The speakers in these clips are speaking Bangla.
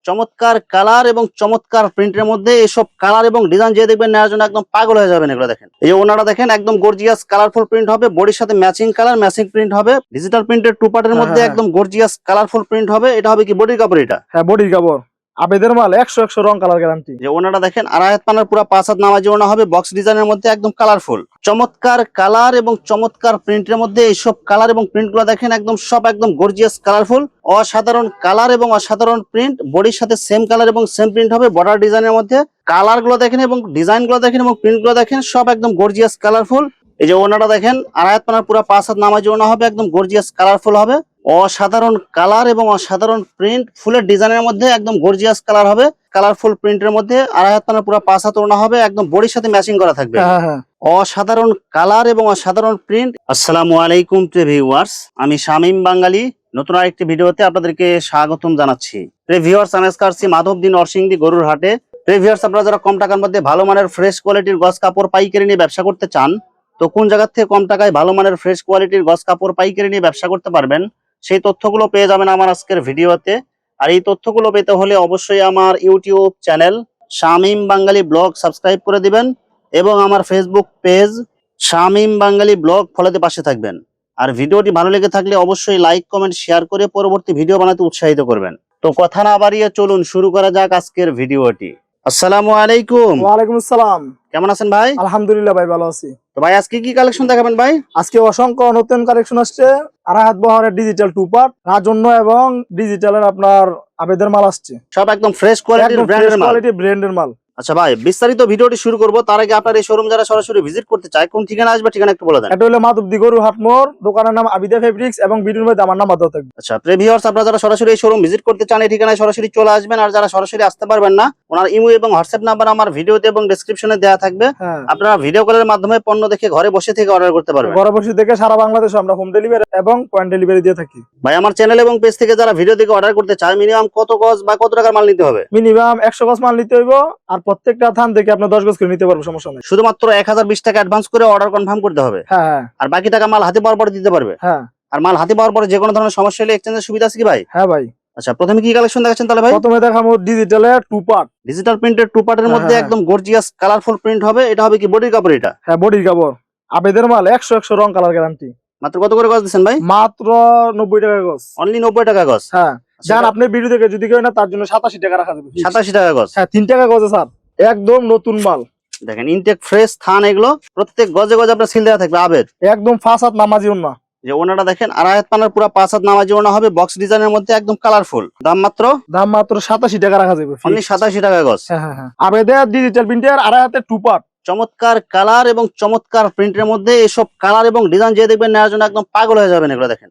চমৎকার কালার এবং চমৎকার প্রিন্টের মধ্যে এইসব কালার এবং ডিজাইন যে দেখবেন নেওয়ার জন্য একদম পাগল হয়ে যাবেন। এগুলো দেখেন, এই যে ওনারা দেখেন একদম গর্জিয়াস কালারফুল প্রিন্ট হবে, বডির সাথে ম্যাচিং কালার ম্যাচিং প্রিন্ট হবে, ডিজিটাল প্রিন্টের টু পার্টের মধ্যে একদম গর্জিয়াস কালারফুল প্রিন্ট হবে। এটা হবে কি বডির কাপড়, এটা হ্যাঁ বডির কাপড়, আবেদের মাল 100 রং কালার গ্যারান্টি। যে ওনারা দেখেন আড়াই হাত পানার পুরো 5 হাত নামাজি ওনা হবে, বক্স ডিজাইনের মধ্যে একদম কালারফুল চমৎকার কালার এবং চমৎকার প্রিন্টের মধ্যে এইসব কালার এবং প্রিন্ট গুলো দেখেন একদম সব একদম গর্জিয়াস কালারফুল, অসাধারণ কালার এবং অসাধারণ প্রিন্ট, বডির সাথে সেম কালার এবং সেম প্রিন্ট হবে। বর্ডার ডিজাইনের মধ্যে কালার গুলো দেখেন এবং ডিজাইন গুলো দেখেন এবং প্রিন্ট গুলো দেখেন সব একদম গর্জিয়াস কালারফুল। এই যে ওনারা দেখেন আড়াই হাত পানার পুরো 5 হাত নামাজি ওনা হবে, একদম গর্জিয়াস কালারফুল হবে, অসাধারণ কালার এবং অসাধারণ প্রিন্ট, ফুলের ডিজাইনের মধ্যে একদম গর্জিয়াস কালার হবে, কালারফুল প্রিন্টের মধ্যে আড়াই হাত পানার পুরো 5 হাত ওড়না হবে, একদম বডির সাথে ম্যাচিং করা থাকবে। অসাধারণ কালার এবং অসাধারণ প্রিন্ট। আসসালামু আলাইকুম প্রিয় ভিউয়ার্স, আমি শামীম বাঙালি নতুন আরেকটি ভিডিওতে আপনাদেরকে স্বাগতম জানাচ্ছি। প্রিয় ভিউয়ার্স, আমি আজকে আসছি মাধবদী নরসিংদী গরুর হাটে। প্রিয় ভিউয়ার্স, আপনারা যারা কম টাকার মধ্যে ভালো মানের ফ্রেশ কোয়ালিটির গস কাপড় পাইকারি নিয়ে ব্যবসা করতে চান, তো কোন জায়গা থেকে কম টাকায় ভালো মানের ফ্রেশ কোয়ালিটির গস কাপড় পাইকারি নিয়ে ব্যবসা করতে পারবেন, সেই তথ্যগুলো পেয়ে যাবেন আমার আজকের ভিডিওতে। আর এই তথ্যগুলো পেতে হলে অবশ্যই আমার ইউটিউব চ্যানেল শামীম বাঙালি ব্লগ সাবস্ক্রাইব করে দিবেন এবং আমার ফেসবুক পেজ শামীম বাঙালি ব্লগ ফলোতে পাশে থাকবেন। আর ভিডিওটি ভালো লেগে থাকলে অবশ্যই লাইক কমেন্ট শেয়ার করে পরবর্তী ভিডিও বানাতে উৎসাহিত করবেন। তো কথা না বাড়িয়ে চলুন শুরু করা যাক আজকের ভিডিওটি। আসসালামু আলাইকুম। ওয়ালাইকুম আসসালাম। কেমন আছেন ভাই? আলহামদুলিল্লাহ ভাই, ভালো আছি। তো ভাই আজকে কি কালেকশন দেখাবেন ভাই? আজকে অসংখ্য নতুন কালেকশন আসছে। আড়াই হাত বহরের ডিজিটাল টু পার্ট রাজন্য এবং ডিজিটালের আপনার আবেদের মাল আসছে, সব একদম ফ্রেশ কোয়ালিটির ব্র্যান্ডের মাল। আচ্ছা ভাই, বিস্তারিত ভিডিওটি শুরু করব তার আগে আপনার এই শোরুম যারা সরাসরি ভিজিট করতে চায় কোন ঠিকানা আসবে ঠিকানা একটু বলে দেন। এটা হলো মাধবদী গরুর হাট মোড়, দোকানের নাম আবিদা ফেব্রিক্স এবং ভিডিওর মধ্যে আমার নাম দেওয়া থাকবে। আচ্ছা প্রিয় ভিউয়ার্স, আপনারা যারা সরাসরি এই শোরুম ভিজিট করতে চান এই ঠিকানায় সরাসরি চলে আসবেন। আর যারা সরাসরি আসতে পারবেন না, ওনার ইমো এবং হোয়াটসঅ্যাপ নাম্বার আমার ভিডিওতে এবং ডেসক্রিপশনে দেওয়া থাকবে। আপনারা ভিডিও কলের মাধ্যমে পণ্য দেখে ঘরে বসে থেকে অর্ডার করতে পারবেন। ঘরে বসে থেকে সারা বাংলাদেশে আমরা হোম ডেলিভারি এবং পয়েন্ট ডেলিভারি দিয়ে থাকি। ভাই আমার চ্যানেল এবং পেজ থেকে যারা ভিডিও দেখে অর্ডার করতে চায় মিনিমাম কত গজ বা কত টাকার মাল নিতে হবে? মিনিমাম 100 গজ মাল নিতে হইব, আর প্রত্যেকটা থান থেকে আপনি 10 গজ করে নিতে পারবো, সমস্যা নেই। শুধুমাত্র 1020 টাকা অ্যাডভান্স করে অর্ডার কনফার্ম করতে হবে। হ্যাঁ, আর বাকি টাকা মাল হাতে পাওয়ার পরে দিতে পারবে। হ্যাঁ। আর মাল হাতে পাওয়ার পরে যে কোনো ধরনের সমস্যা হলে এক্সচেঞ্জের সুবিধা আছে কি ভাই? হ্যাঁ ভাই। আচ্ছা, প্রথমে কি কালেকশন দেখাচ্ছেন তাহলে ভাই? প্রথমে দেখাবো ডিজিটালের টু পার্ট, ডিজিটাল প্রিন্টের টু পার্টের মধ্যে একদম গর্জিয়াস কালারফুল প্রিন্ট হবে। এটা হবে কি বডির কাপড়, এটা হ্যাঁ বডির কাপড়, আবেদের মাল 100 রং কালার গ্যারান্টি। মাত্র কত করে গজ দিচ্ছেন ভাই? মাত্র 90 টাকা গজ। অনলি 90 টাকা গজ। হ্যাঁ, যান আপনি ভিডিও দেখে যদি কেউ না তার জন্য 87 টাকা রাখা যাবে। 87 টাকা গজ। হ্যাঁ 3 টাকা গজে স্যার, একদম নতুন মাল। দেখেন ইনটেক ফ্রেশ থান, এগুলো প্রত্যেক গজে গজে আপনার সিল দেওয়া থাকবে আবেদ। একদম 5 হাত নামাজি ওন্না। যে ওনাটা দেখেন আড়াই হাত পানার পুরো 5 হাত নামাজি ওনা হবে, বক্স ডিজাইনের মধ্যে একদম কালারফুল। দাম মাত্র 87 টাকা রাখা যাবে। অনলি 87 টাকা গজ। হ্যাঁ। আবেদের ডিজিটাল প্রিন্টের আড়াই হাতে টু পার্ট, চমৎকার কালার এবং চমৎকার প্রিন্টের মধ্যে এইসব কালার এবং ডিজাইন যে দেখবেন নেওয়ার জন্য একদম পাগল হয়ে যাবেন। এগুলো দেখেন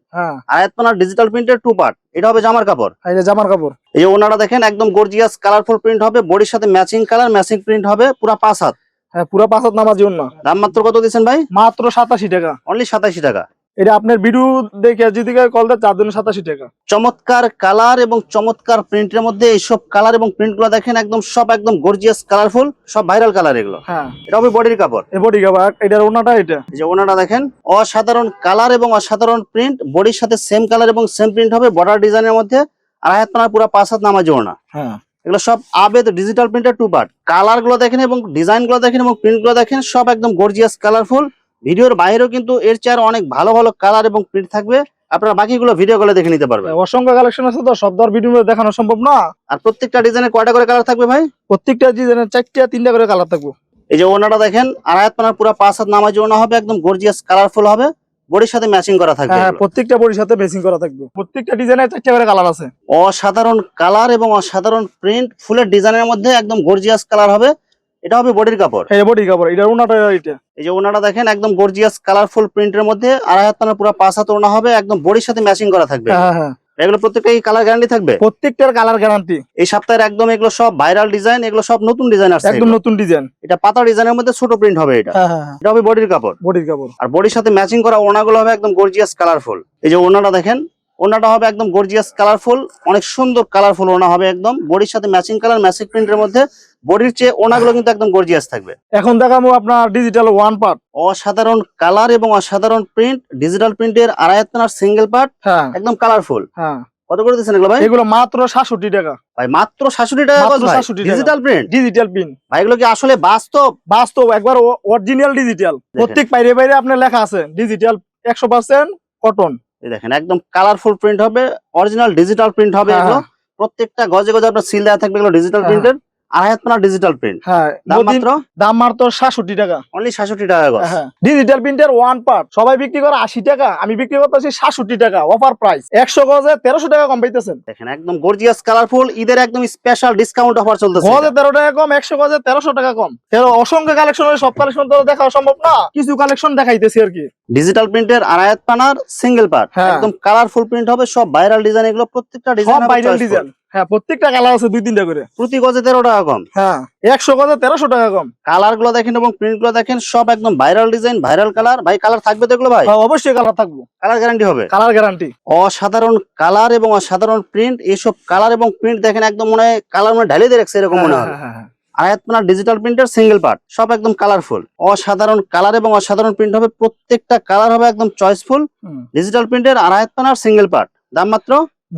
আয়াত পানার ডিজিটাল প্রিন্টের টু পার্ট, এটা হবে জামার কাপড়। এটা জামার কাপড়। এই যে ওনারা দেখেন একদম গর্জিয়াস কালারফুল প্রিন্ট হবে, বডির সাথে ম্যাচিং কালার ম্যাচিং প্রিন্ট হবে, পুরো 5 হাত। হ্যাঁ পুরো 5 হাত নামাজি ওন্না। দাম মাত্র কত দিচ্ছেন ভাই? মাত্র 87 টাকা। অনলি 87 টাকা। এটা আপনার ভিডিও দেখে যদি কেউ কল দেয় তার জন্য 87 টাকা। চমৎকার কালার এবং চমৎকার প্রিন্টের মধ্যে এইসব কালার এবং প্রিন্ট গুলো দেখেন একদম সব একদম গর্জিয়াস কালারফুল, সব ভাইরাল কালার এগুলো। হ্যাঁ এটা হবে বডির কাপড়। এই বডি কাপড়, এটার ওন্নাটা এটা। এই যে ওনাটা দেখেন অসাধারণ কালার এবং অসাধারণ প্রিন্ট, বডির সাথে সেম কালার এবং সেম প্রিন্ট হবে, বর্ডার ডিজাইনের মধ্যে আড়াই হাত পানার পুরো 5 হাত নামাজি ওনা। হ্যাঁ এগুলো সব আবেদ ডিজিটাল প্রিন্টের টু পার্ট। কালার গুলো দেখেন এবং ডিজাইন গুলো দেখেন এবং প্রিন্ট গুলো দেখেন সব একদম গর্জিয়াস কালারফুল। ভিডিওর বাইরেও কিন্তু এর চেয়ে অনেক ভালো ভালো কালার এবং প্রিন্ট থাকবে, আপনারা বাকিগুলো ভিডিও কলে দেখে নিতে পারবেন। অসংখ্য কালেকশন আছে তো, সব ধর ভিডিও দেখানো সম্ভব না। আর প্রত্যেকটা ডিজাইনের কয়টা করে কালার থাকবে ভাই? প্রত্যেকটা ডিজাইনের 4টা 3টা করে কালার থাকবে। এই যে ওনাটা দেখেন আড়াই হাত পানার পুরো 5 হাত নামাজি ওনা হবে, একদম গর্জিয়াস কালারফুল হবে, বডির সাথে ম্যাচিং করা থাকবে। হ্যাঁ প্রত্যেকটা বডির সাথে ম্যাচিং করা থাকবে। প্রত্যেকটা ডিজাইনের 4টা করে কালার আছে। অসাধারণ কালার এবং অসাধারণ প্রিন্ট, ফুলের ডিজাইনের মধ্যে একদম গর্জিয়াস কালার হবে। এটা হবে বডির কাপড়। হ্যাঁ বডির কাপড়, এটা ওনাটা এটা। এই যে ওনাটা দেখেন একদম গর্জিয়াস কালারফুল প্রিন্টের মধ্যে আড়াই হাত পানার পুরো 5 হাত ওনা হবে, একদম বডির সাথে ম্যাচিং করা থাকবে। হ্যাঁ এগুলো প্রত্যেকটাই কালার গ্যারান্টি থাকবে। প্রত্যেকটার কালার গ্যারান্টি। এই সপ্তাহের একদম এগুলো সব ভাইরাল ডিজাইন, এগুলো সব নতুন ডিজাইন আসছে, একদম নতুন ডিজাইন। এটা পাতা ডিজাইনের মধ্যে ছোট প্রিন্ট হবে। এটা এটা হবে বডির কাপড়। বডির কাপড় আর বডির সাথে ম্যাচিং করা ওনাগুলো হবে একদম গর্জিয়াস কালারফুল। এই যে ওনাটা দেখেন, ওনাটা হবে একদম গর্জিয়াস কালারফুল, অনেক সুন্দর কালারফুল ওনা হবে, একদম বডির সাথে ম্যাচিং কালার ম্যাচিং প্রিন্টের মধ্যে। বডির চেয়ে ওনাগুলো কিন্তু একদম গর্জিয়াস থাকবে। এখন দেখাবো আপনার ডিজিটাল ওয়ান পার্ট, অসাধারণ কালার এবং অসাধারণ প্রিন্ট, ডিজিটাল প্রিন্টের আড়াই হাত পানার সিঙ্গেল পার্ট, একদম কালারফুল। কত করে দিচ্ছেন এগুলো ভাই? এগুলো মাত্র 67 টাকা ভাই মাত্র 67 টাকা মাত্র গজ ভাই, 67 টাকা। Digital print. ডিজিটাল পিন ভাই এগুলো কি আসলে বাস্তব? বাস্তব একবার অরিজিনাল ডিজিটাল, প্রত্যেক বাইরে বাইরে আপনার লেখা আছে ডিজিটাল 100% কটন। এই দেখেন একদম কালারফুল প্রিন্ট হবে, অরিজিনাল ডিজিটাল প্রিন্ট হবে হ্যাঁ, এগুলো। প্রত্যেকটা গজে গজে আপনার সিল দেওয়া থাকবে, এগুলো ডিজিটাল হ্যাঁ, প্রিন্টের। আড়াই হাত পানা ডিজিটাল প্রিন্ট, হ্যাঁ দাম মাত্র দাম মাত্র 67 টাকা। অনলি 67 টাকা গজ। হ্যাঁ ডিজিটাল প্রিন্টের ওয়ান পার্ট সবাই বিক্রি করে 80 টাকা, আমি বিক্রি করতেছি 67 টাকা অফার প্রাইস। 100 গজে 1300 টাকা কম পাইতেছেন। দেখেন একদম গর্জিয়াস কালারফুল, ঈদের একদম স্পেশাল ডিসকাউন্ট অফার চলতেছে। গজে 13 টাকা কম, 100 গজে 1300 টাকা কম। অসংখ্য কালেকশন, সব কালেকশন তো দেখা সম্ভব না, কিছু কালেকশন দেখাইতেছি আর কি। ডিজিটাল প্রিন্টের আড়াই হাত পানার সিঙ্গেল পার্ট, হ্যাঁ। একদম কালারফুল প্রিন্ট হবে, সব ভাইরাল ডিজাইন, এগুলো প্রত্যেকটা ডিজাইন সব ভাইরাল ডিজাইন। হ্যাঁ প্রত্যেকটা কালার আছে 2-3টা করে। প্রতি গজে 13 টাকা কম। হ্যাঁ 100 গজে 1300 টাকা কম। কালার গুলো দেখেন এবং প্রিন্ট গুলো দেখেন, সব একদম ভাইরাল ডিজাইন, ভাইরাল কালার। ভাই কালার থাকবে তো এগুলো ভাই? হ্যাঁ, অবশ্যই কালার থাকবো, কালার গ্যারান্টি হবে, কালার গ্যারান্টি। অসাধারণ কালার এবং অসাধারণ প্রিন্ট। এইসব কালার এবং প্রিন্ট দেখেন একদম মনে হয় কালার মনে ঢালিয়ে দিয়ে রাখছে এরকম মনে হয়। আড়াই হাত পানার ডিজিটাল প্রিন্টের সিঙ্গেল পার্ট, সব একদম কালারফুল, অসাধারণ কালার এবং অসাধারণ প্রিন্ট হবে। প্রত্যেকটা কালার হবে একদম চয়েসফুল। ডিজিটাল প্রিন্টের আড়াই হাত পানার সিঙ্গেল পার্ট,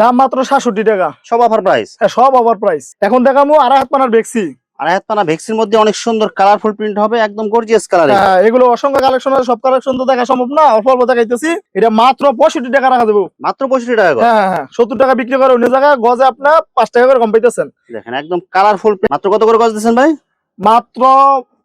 দাম মাত্র 67 টাকা, সব অফার প্রাইস। হ্যাঁ সব ওভার প্রাইস। এখন দেখাবো আড়াই হাত পানার বেক্সি। আড়াই হাত পানা ভেক্সির মধ্যে অনেক সুন্দর কালারফুল প্রিন্ট হবে, একদম গর্জিয়াস কালার। হ্যাঁ এগুলো অসংখ্য কালেকশন আছে, সব কালেকশন তো দেখা সম্ভব না, অল্প অল্প দেখাইতেছি। এটা মাত্র 65 টাকা রাখা দেবো। মাত্র 65 টাকা গজ। হ্যাঁ হ্যাঁ 70 টাকা বিক্রি করে অন্য জায়গায়, গজে আপনার 5 টাকা করে কম পাইতেছেন। দেখেন একদম কালারফুল। মাত্র কত করে গজ দিচ্ছেন ভাই? মাত্র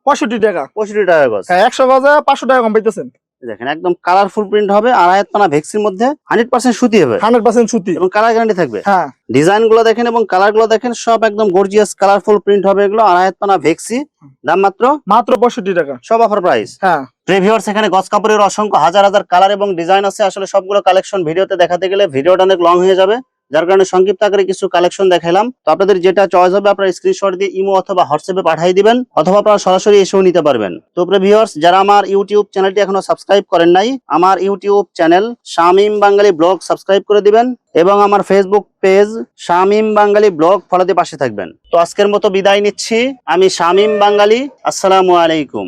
65 টাকা। 65 টাকা গজ। হ্যাঁ 100 গজে 500 টাকা কম পাইতেছেন। দেখেন একদম কালারফুল প্রিন্ট হবে, আড়াই হাত পানা ভেক্সির মধ্যে 100% সুতি হবে, 100% সুতি এবং কালার গ্যারান্টি থাকবে। হ্যাঁ ডিজাইন গুলো দেখেন এবং কালার গুলো দেখেন, সব একদম গর্জিয়াস কালারফুল প্রিন্ট হবে এগুলো। আড়াই হাত পানা ভেক্সি, দাম মাত্র 65 টাকা, সব অফার প্রাইস। হ্যাঁ। ভিউয়ার্স এখানে গজ কাপড়ের অসংখ্য হাজার হাজার কালার এবং ডিজাইন আছে। আসলে সবগুলো কালেকশন ভিডিওতে দেখাতে গেলে ভিডিওটা অনেক লং হয়ে যাবে, যার কারণে সংক্ষিপ্ত আকারে কিছু কালেকশন দেখাইলাম। তো আপনাদের যেটা চয়েস হবে আপনারা স্ক্রিনশট দিয়ে ইমো অথবা হোয়াটসঅ্যাপে পাঠিয়ে দিবেন, অথবা আপনারা সরাসরি এসেও নিতে পারবেন। তো ভিউয়ার্স যারা আমার ইউটিউব চ্যানেলটি এখনো সাবস্ক্রাইব করেন নাই, আমার ইউটিউব চ্যানেল শামীম বাঙালি ব্লগ সাবস্ক্রাইব করে দিবেন, এবং আমার ফেসবুক পেজ শামীম বাঙালি ব্লগ ফলোতে পাশে থাকবেন। তো আজকের মতো বিদায় নিচ্ছি, আমি শামীম বাঙালি। আসসালামু আলাইকুম।